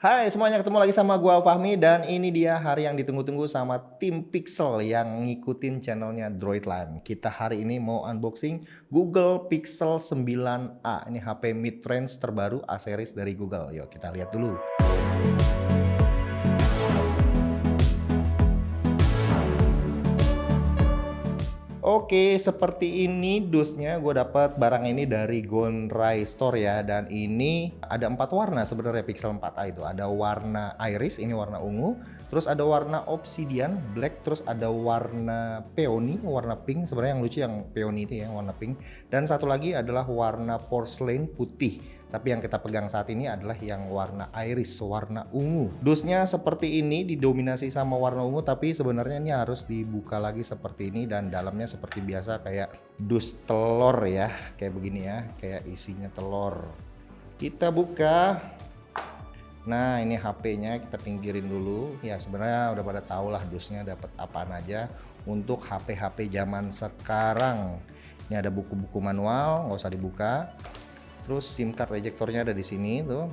Hai semuanya, ketemu lagi sama gua Fahmi dan ini dia hari yang ditunggu-tunggu sama tim Pixel yang ngikutin channelnya Droidland. Kita hari ini mau unboxing Google Pixel 9a. Ini HP mid-range terbaru A series dari Google. Yuk kita lihat dulu. Oke, seperti ini dusnya. Gue dapat barang ini dari Gonrai Store ya. Dan ini ada 4 warna sebenarnya Pixel 4a itu. Ada warna iris, ini warna ungu. Terus ada warna obsidian, black. Terus ada warna peony, warna pink. Sebenarnya yang lucu yang peony itu ya, warna pink. Dan satu lagi adalah warna porcelain putih. Tapi yang kita pegang saat ini adalah yang warna iris, warna ungu. Dusnya seperti ini, didominasi sama warna ungu, tapi sebenarnya ini harus dibuka lagi seperti ini dan dalamnya seperti biasa kayak dus telur ya, kayak begini ya, kayak isinya telur. Kita buka. Nah, ini HP-nya kita pinggirin dulu. Ya, sebenarnya udah pada tahu lah dusnya dapat apaan aja untuk HP-HP zaman sekarang. Ini ada buku-buku manual, nggak usah dibuka. Terus SIM card ejectornya ada di sini tuh.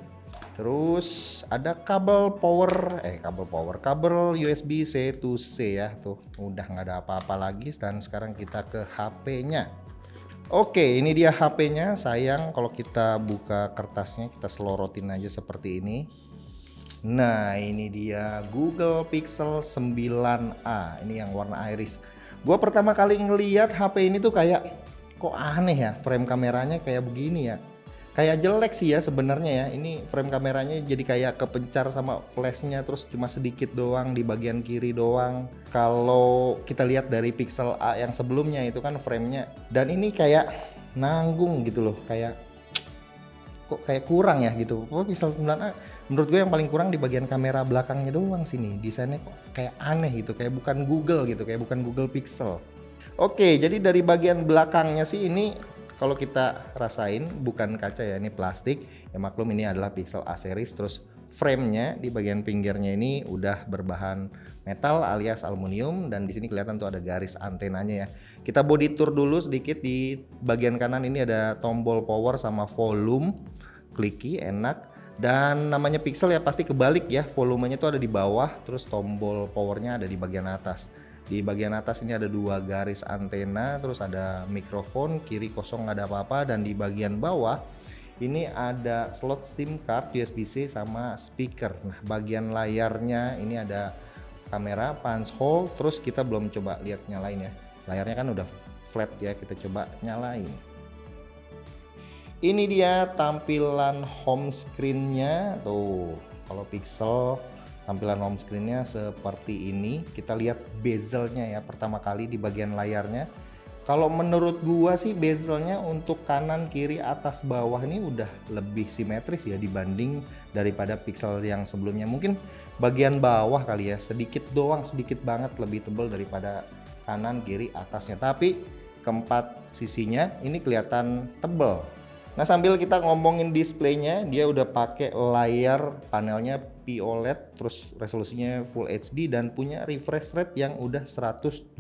Terus ada kabel USB C to C ya tuh. Udah nggak ada apa-apa lagi dan sekarang kita ke HP-nya. Oke, ini dia HP-nya. Sayang kalau kita buka kertasnya, kita selorotin aja seperti ini. Nah, ini dia Google Pixel 9a. Ini yang warna iris. Gua pertama kali ngeliat HP ini tuh kayak kok aneh ya, frame kameranya kayak begini ya. Kayak jelek sih ya sebenarnya ya. Ini frame kameranya jadi kayak kepencar sama flashnya, terus cuma sedikit doang di bagian kiri doang. Kalau kita lihat dari Pixel A yang sebelumnya itu kan framenya, dan ini kayak nanggung gitu loh, kayak kok kayak kurang ya gitu. Kok Pixel 9a menurut gue yang paling kurang di bagian kamera belakangnya doang sini. Desainnya kok kayak aneh gitu, kayak bukan Google gitu, kayak bukan Google Pixel. Oke, jadi dari bagian belakangnya sih ini kalau kita rasain bukan kaca ya, ini plastik. Ya maklum ini adalah Pixel A series. Terus framenya di bagian pinggirnya ini udah berbahan metal alias aluminium, dan di sini kelihatan tuh ada garis antenanya ya. Kita body tour dulu sedikit. Di bagian kanan ini ada tombol power sama volume, clicky, enak. Dan namanya Pixel ya pasti kebalik ya, volumenya tuh ada di bawah, terus tombol powernya ada di bagian atas. Di bagian atas ini ada 2 garis antena, terus ada mikrofon, kiri kosong nggak ada apa-apa, dan di bagian bawah ini ada slot SIM card USB-C sama speaker. Nah, bagian layarnya ini ada kamera, punch hole, terus kita belum coba lihat nyalain ya. Layarnya kan udah flat ya, kita coba nyalain. Ini dia tampilan home screen-nya tuh. Kalau Pixel tampilan home screen-nya seperti ini. Kita lihat bezelnya ya pertama kali di bagian layarnya. Kalau menurut gua sih bezelnya untuk kanan, kiri, atas, bawah ini udah lebih simetris ya dibanding daripada Pixel yang sebelumnya. Mungkin bagian bawah kali ya, sedikit doang, sedikit banget lebih tebal daripada kanan, kiri, atasnya. Tapi keempat sisinya ini kelihatan tebal. Nah, sambil kita ngomongin displaynya, dia udah pakai layar panelnya POLED, terus resolusinya Full HD dan punya refresh rate yang udah 120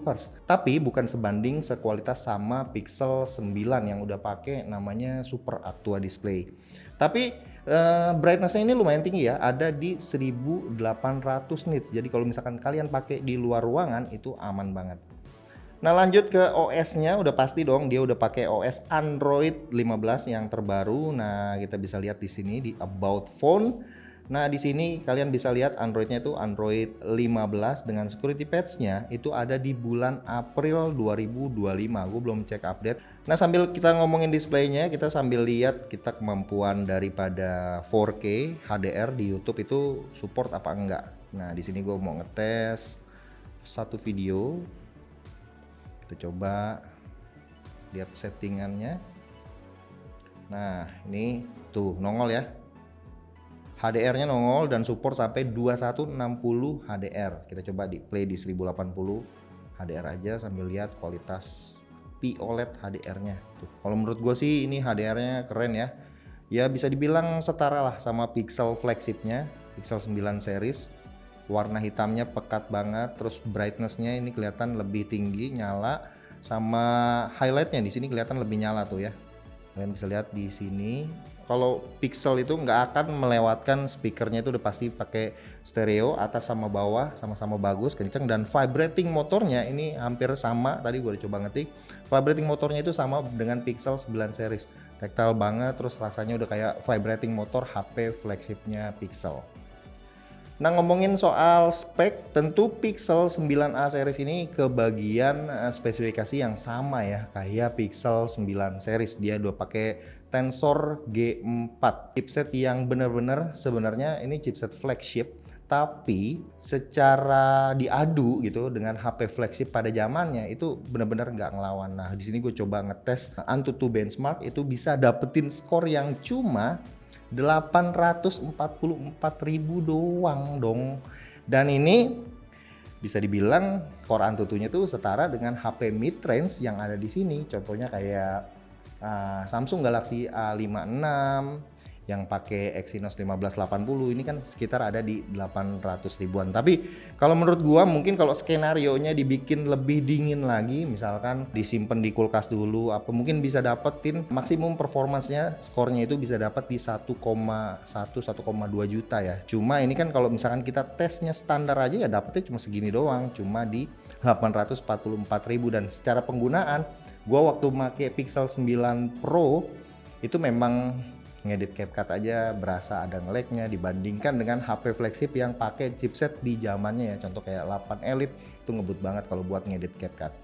Hz. Tapi bukan sebanding sekualitas sama Pixel 9 yang udah pakai namanya Super Aqua Display. Tapi brightness-nya ini lumayan tinggi ya, ada di 1800 nits. Jadi kalau misalkan kalian pakai di luar ruangan itu aman banget. Nah, lanjut ke OS-nya, udah pasti dong dia udah pakai OS Android 15 yang terbaru. Nah, kita bisa lihat di sini di About Phone. Nah, di sini kalian bisa lihat Android-nya itu Android 15 dengan security patch-nya itu ada di bulan April 2025. Gue belum cek update. Nah, sambil kita ngomongin display-nya, kita sambil lihat kita kemampuan daripada 4K HDR di YouTube itu support apa enggak. Nah, di sini gue mau ngetes satu video. Kita coba lihat settingannya. Nah, ini tuh nongol ya, HDR-nya nongol dan support sampai 2160 HDR. Kita coba di play di 1080 HDR aja sambil lihat kualitas POLED HDR-nya. Tuh, kalau menurut gue sih ini HDR-nya keren ya. Ya bisa dibilang setara lah sama Pixel flagship-nya, Pixel 9 series. Warna hitamnya pekat banget, terus brightness-nya ini kelihatan lebih tinggi nyala, sama highlight-nya di sini kelihatan lebih nyala tuh ya. Kalian bisa lihat di sini kalau Pixel itu nggak akan melewatkan speakernya, itu udah pasti pakai stereo, atas sama bawah sama-sama bagus, kenceng, dan vibrating motornya ini hampir sama. Tadi gue udah coba ngetik, vibrating motornya itu sama dengan Pixel 9 series, tactile banget, terus rasanya udah kayak vibrating motor HP flagshipnya Pixel. Nah, ngomongin soal spek, tentu Pixel 9a series ini kebagian spesifikasi yang sama ya kayak Pixel 9 series. Dia udah pakai Tensor G4, chipset yang bener-bener sebenarnya ini chipset flagship, tapi secara diadu gitu dengan HP flagship pada zamannya itu bener-bener nggak ngelawan. Nah, di sini gue coba ngetes Antutu benchmark, itu bisa dapetin skor yang cuma 844.000 doang dong. Dan ini bisa dibilang core Antutunya tuh setara dengan HP mid range yang ada di sini. Contohnya kayak Samsung Galaxy A56 yang pakai Exynos 1580, ini kan sekitar ada di 800 ribuan. Tapi kalau menurut gua mungkin kalau skenarionya dibikin lebih dingin lagi, misalkan disimpan di kulkas dulu, apa mungkin bisa dapetin maksimum performancenya, skornya itu bisa dapat di 1,1 1,2 juta ya. Cuma ini kan kalau misalkan kita tesnya standar aja ya dapetnya cuma segini doang, cuma di 844.000. Dan secara penggunaan gua waktu pakai Pixel 9 Pro itu memang ngedit CapCut aja berasa ada nge-lag-nya dibandingkan dengan HP flagship yang pakai chipset di zamannya ya, contoh kayak 8 Elite itu ngebut banget kalau buat ngedit CapCut.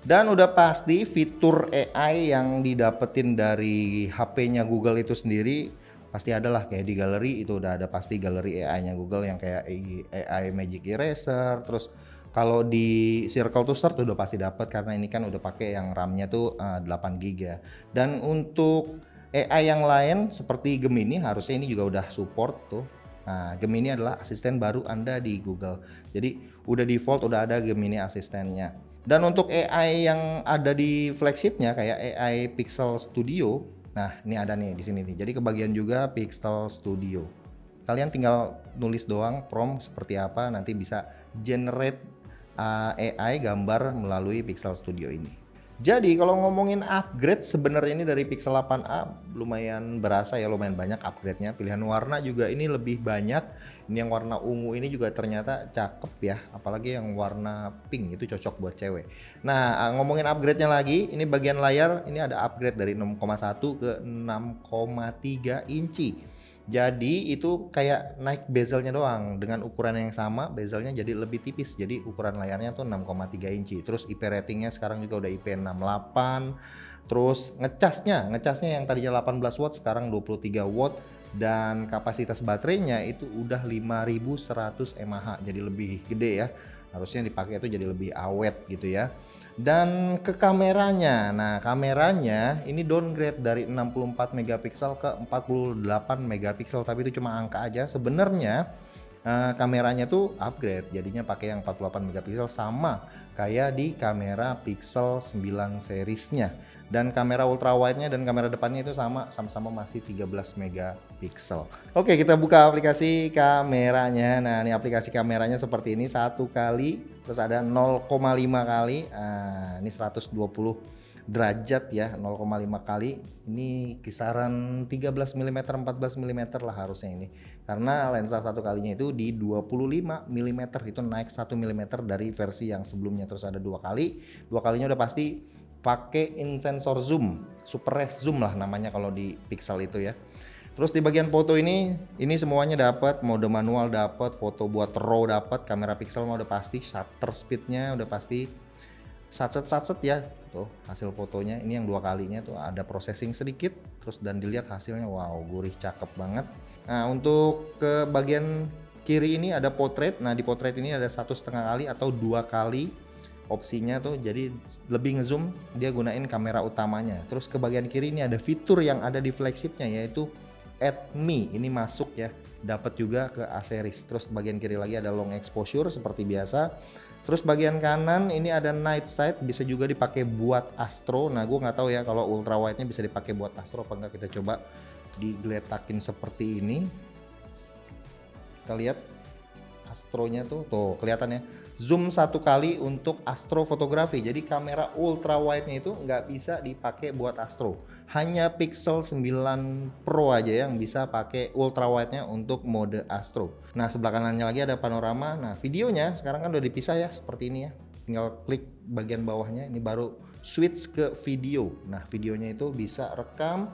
Dan udah pasti fitur AI yang didapetin dari HP-nya Google itu sendiri pasti ada lah, kayak di galeri itu udah ada pasti galeri AI-nya Google yang kayak AI Magic Eraser. Terus kalau di Circle to Start udah pasti dapat karena ini kan udah pakai yang RAM-nya tuh 8 GB ya. Dan untuk AI yang lain seperti Gemini harusnya ini juga udah support tuh. Nah, Gemini adalah asisten baru Anda di Google. Jadi udah default udah ada Gemini asistennya. Dan untuk AI yang ada di flagshipnya kayak AI Pixel Studio, nah ini ada nih di sini nih. Jadi kebagian juga Pixel Studio. Kalian tinggal nulis doang prompt seperti apa, nanti bisa generate AI gambar melalui Pixel Studio ini. Jadi kalau ngomongin upgrade sebenarnya ini dari Pixel 8a lumayan berasa ya, lumayan banyak upgrade-nya. Pilihan warna juga ini lebih banyak. Ini yang warna ungu ini juga ternyata cakep ya, apalagi yang warna pink itu cocok buat cewek. Nah, ngomongin upgrade-nya lagi, ini bagian layar ini ada upgrade dari 6,1 ke 6,3 inci. Jadi itu kayak naik bezelnya doang, dengan ukuran yang sama bezelnya jadi lebih tipis, jadi ukuran layarnya tuh 6,3 inci. Terus IP ratingnya sekarang juga udah IP68. Terus ngecasnya yang tadinya 18 watt sekarang 23 watt, dan kapasitas baterainya itu udah 5100 mAh, jadi lebih gede ya, harusnya dipakai itu jadi lebih awet gitu ya. Dan ke kameranya, nah kameranya ini downgrade dari 64 megapiksel ke 48 megapiksel, tapi itu cuma angka aja. Sebenarnya kameranya tuh upgrade, jadinya pakai yang 48 megapiksel sama kayak di kamera Pixel 9 seriesnya. Dan kamera ultra wide-nya dan kamera depannya itu sama-sama masih 13 megapiksel. Oke, kita buka aplikasi kameranya. Nah, ini aplikasi kameranya seperti ini, 1 kali, terus ada 0,5 kali. Ini 120 derajat ya, 0,5 kali. Ini kisaran 13 mm 14 mm lah harusnya ini. Karena lensa 1 kalinya itu di 25 mm, itu naik 1 mm dari versi yang sebelumnya. Terus ada 2 kali. 2 kalinya udah pasti pakai in sensor zoom, super res zoom lah namanya kalau di Pixel itu ya. Terus di bagian foto ini semuanya dapat, mode manual dapat, foto buat RAW dapat, kamera Pixel mah udah pasti, shutter speednya udah pasti, satset ya, tuh hasil fotonya. Ini yang 2 kalinya tuh ada processing sedikit, terus dan dilihat hasilnya wow gurih cakep banget. Nah untuk ke bagian kiri ini ada portrait. Nah di portrait ini ada 1,5 kali atau 2 kali opsinya tuh, jadi lebih ngezoom dia gunain kamera utamanya. Terus ke bagian kiri ini ada fitur yang ada di flagshipnya yaitu Add Me, ini masuk ya, dapat juga ke A series. Terus bagian kiri lagi ada long exposure seperti biasa. Terus bagian kanan ini ada night sight, bisa juga dipakai buat astro. Nah gue nggak tahu ya kalau ultra wide nya bisa dipakai buat astro apa enggak, kita coba digeletakin seperti ini. Kita lihat astronya tuh kelihatannya zoom 1 kali untuk astrofotografi. Jadi kamera ultra wide nya itu nggak bisa dipakai buat astro, hanya Pixel 9 Pro aja yang bisa pakai ultra wide-nya untuk mode Astro. Nah, sebelah kanannya lagi ada panorama. Nah, videonya sekarang kan udah dipisah ya seperti ini ya. Tinggal klik bagian bawahnya, ini baru switch ke video. Nah, videonya itu bisa rekam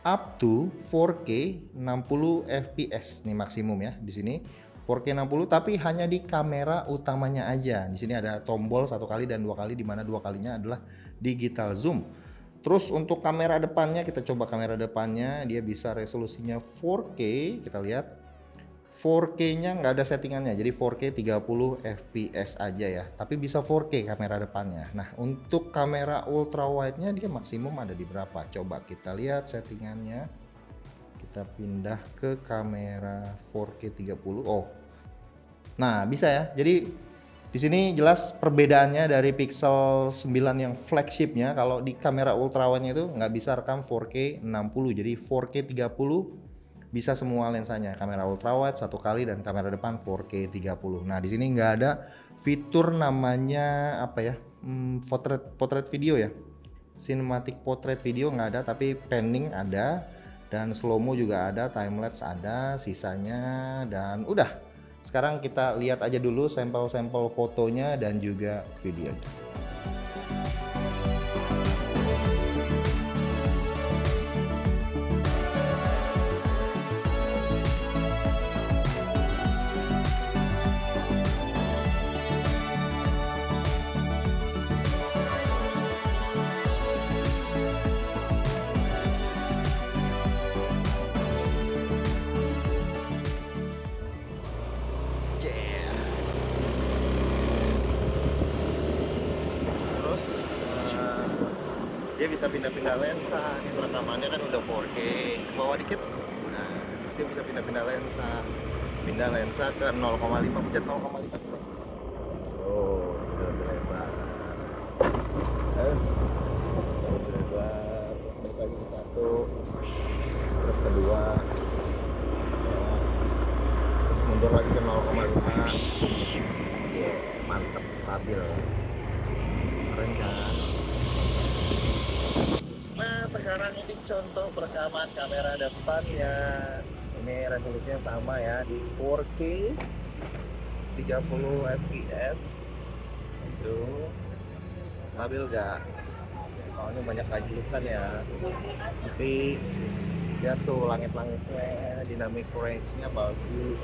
up to 4K 60 fps nih maksimum ya di sini. 4K 60 tapi hanya di kamera utamanya aja. Di sini ada tombol 1 kali dan 2 kali, di mana 2 kalinya adalah digital zoom. Terus untuk kamera depannya, kita coba kamera depannya, dia bisa resolusinya 4K, kita lihat 4K-nya nggak ada settingannya, jadi 4K 30 fps aja ya, tapi bisa 4K kamera depannya. Nah, untuk kamera ultra wide-nya dia maksimum ada di berapa? Coba kita lihat settingannya. Kita pindah ke kamera 4K 30. Oh, nah bisa ya, jadi di sini jelas perbedaannya dari Pixel 9 yang flagshipnya. Kalau di kamera ultrawide-nya itu nggak bisa rekam 4K 60, jadi 4K 30 bisa semua lensanya. Kamera ultrawide 1 kali dan kamera depan 4K 30. Nah, di sini nggak ada fitur namanya apa ya? Portrait video ya. Cinematic portrait video nggak ada, tapi panning ada dan slow mo juga ada, time lapse ada, sisanya dan udah. Sekarang kita lihat aja dulu sampel-sampel fotonya dan juga videonya. Dia bisa pindah-pindah lensa. Ini rekamannya kan udah 4K, ke bawah dikit. Nah, terus dia bisa pindah-pindah lensa. Pindah lensa ke 0,5, pencet 0,5. Oh, udah lebar. Udah lebar. Terus balik lagi ke 1. Terus kedua. Terus mundur lagi ke 0,5. Yeah, mantap, stabil. Keren kan? Nah, sekarang ini contoh perekaman kamera depannya. Ini resolusinya sama ya, di 4K 30 fps. Itu stabil gak? Soalnya banyak kajlukan ya. Tapi lihat tuh langit-langitnya, dynamic range-nya bagus.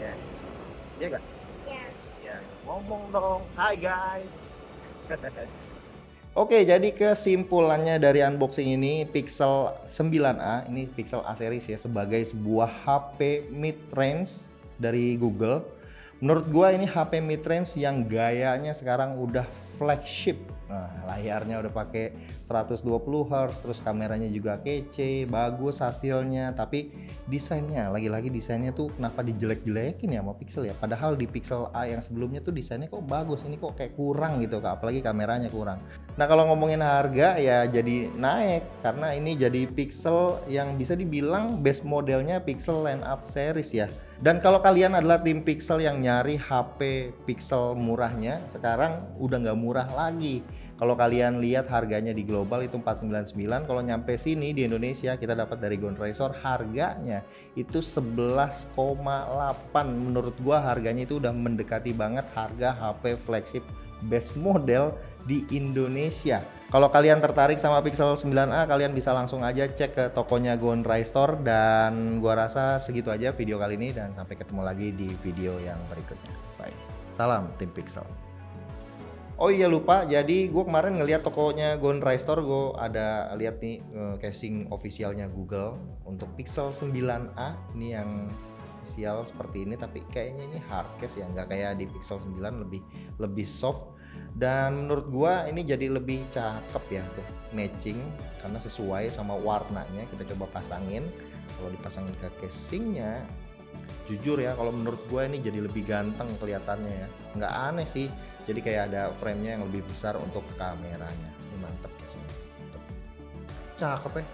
Ya, iya gak? Ya. Ya, ngomong dong. Hai guys. Oke, jadi kesimpulannya dari unboxing ini, Pixel 9a, ini Pixel A series ya, sebagai sebuah HP mid-range dari Google. Menurut gua ini HP mid-range yang gayanya sekarang udah flagship. Nah, layarnya udah pakai 120 Hz, terus kameranya juga kece, bagus hasilnya, tapi desainnya, lagi-lagi desainnya tuh kenapa dijelek-jelekin ya sama Pixel ya? Padahal di Pixel A yang sebelumnya tuh desainnya kok bagus, ini kok kayak kurang gitu, apalagi kameranya kurang. Nah, kalau ngomongin harga ya jadi naik, karena ini jadi Pixel yang bisa dibilang base modelnya Pixel line up series ya. Dan kalau kalian adalah tim Pixel yang nyari HP Pixel murahnya, sekarang udah nggak murah lagi. Kalau kalian lihat harganya di global itu 499, kalau nyampe sini di Indonesia kita dapat dari GoneRacer harganya itu 11,8. Menurut gua harganya itu udah mendekati banget harga HP flagship base model di Indonesia. Kalau kalian tertarik sama Pixel 9a, kalian bisa langsung aja cek ke tokonya GoneRacer. Dan gua rasa segitu aja video kali ini, dan sampai ketemu lagi di video yang berikutnya. Bye. Salam tim Pixel. Oh iya lupa, jadi gue kemarin ngeliat tokonya GoneRacer, gue ada lihat nih casing officialnya Google untuk Pixel 9a. Ini yang official seperti ini, tapi kayaknya ini hard case ya, nggak kayak di Pixel 9, lebih soft. Dan menurut gua ini jadi lebih cakep ya tuh, matching karena sesuai sama warnanya. Kita coba pasangin. Kalau dipasangin ke casingnya, jujur ya, kalau menurut gua ini jadi lebih ganteng kelihatannya ya. Nggak aneh sih, jadi kayak ada frame-nya yang lebih besar untuk kameranya. Ini mantep casingnya, cakep ya.